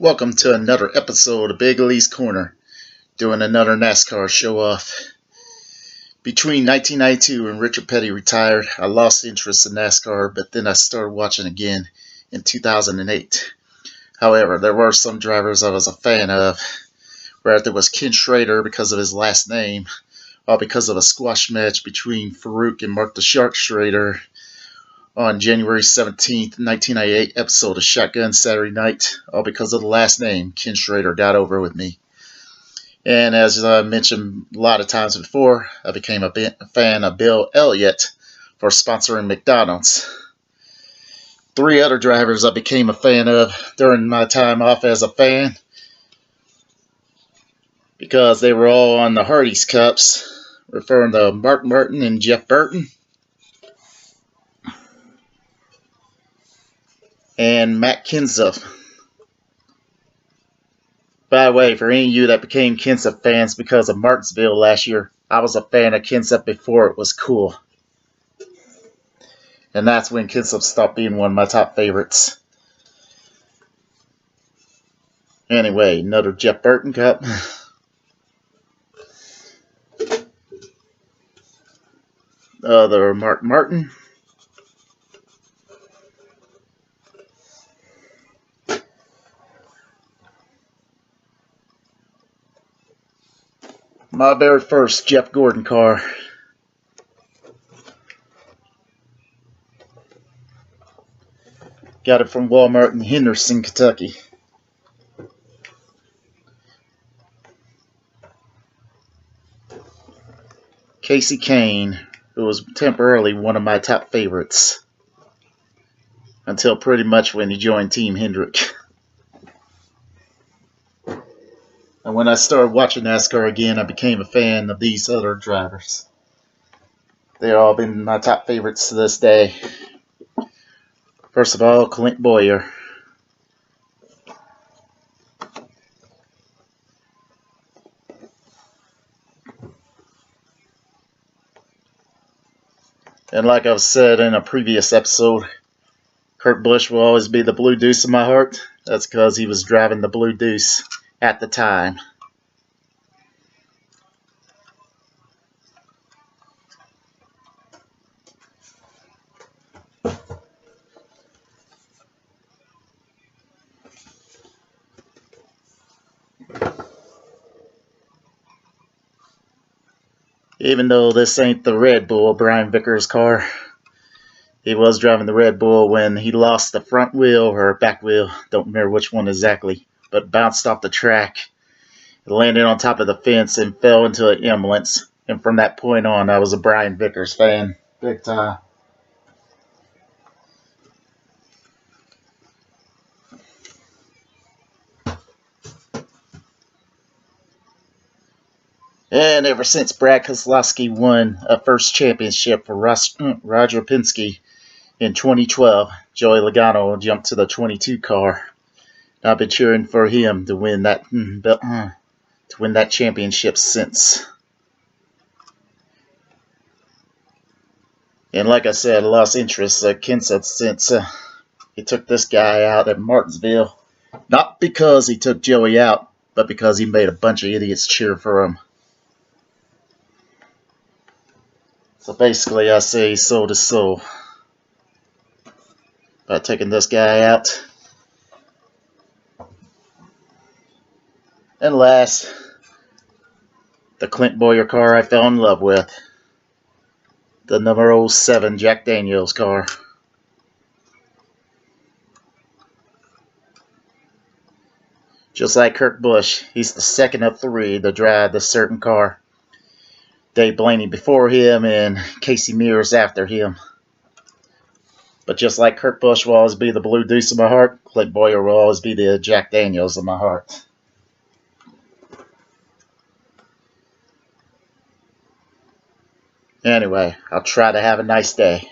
Welcome to another episode of Big Lee's Corner, doing another NASCAR show-off. Between 1992 and Richard Petty retired, I lost interest in NASCAR, but then I started watching again in 2008. However, there were some drivers I was a fan of, whether it was Ken Schrader because of his last name, or because of a squash match between Farouk and Mark the Shark Schrader on January 17th, 1998 episode of Shotgun Saturday Night, all because of the last name, Ken Schrader, got over with me. And as I mentioned a lot of times before, I became a fan of Bill Elliott for sponsoring McDonald's. 3 other drivers I became a fan of during my time off as a fan, because they were all on the Hardee's Cups, referring to Mark Martin and Jeff Burton. And Matt Kenseth. By the way, for any of you that became Kenseth fans because of Martinsville last year, I was a fan of Kenseth before it was cool. And that's when Kenseth stopped being one of my top favorites. Anyway, another Jeff Burton Cup. Other Mark Martin. My very first Jeff Gordon car. Got it from Walmart in Henderson, Kentucky. Casey Kane, who was temporarily one of my top favorites, until pretty much when he joined Team Hendrick. And when I started watching NASCAR again, I became a fan of these other drivers. They've all been my top favorites to this day. First of all, Clint Bowyer. And like I've said in a previous episode, Kurt Busch will always be the Blue Deuce in my heart. That's because he was driving the Blue Deuce at the time. Even though this ain't the Red Bull Brian Vickers car, he was driving the Red Bull when he lost the front wheel or back wheel, don't remember which one exactly, but bounced off the track, landed on top of the fence, and fell into an ambulance. And from that point on, I was a Brian Vickers fan, big time. And ever since Brad Keselowski won a first championship for Roger Penske in 2012, Joey Logano jumped to the 22 car. I've been cheering for him to win that championship since. And like I said, I lost interest in Kenseth since he took this guy out at Martinsville. Not because he took Joey out, but because he made a bunch of idiots cheer for him. So basically, I say soul to soul by taking this guy out. And last, the Clint Bowyer car I fell in love with. The number 07 Jack Daniels car. Just like Kurt Busch, he's the second of 3 to drive this certain car. Dave Blaney before him and Casey Mears after him. But just like Kurt Busch will always be the Blue Deuce in my heart, Clint Bowyer will always be the Jack Daniels in my heart. Anyway, I'll try to have a nice day.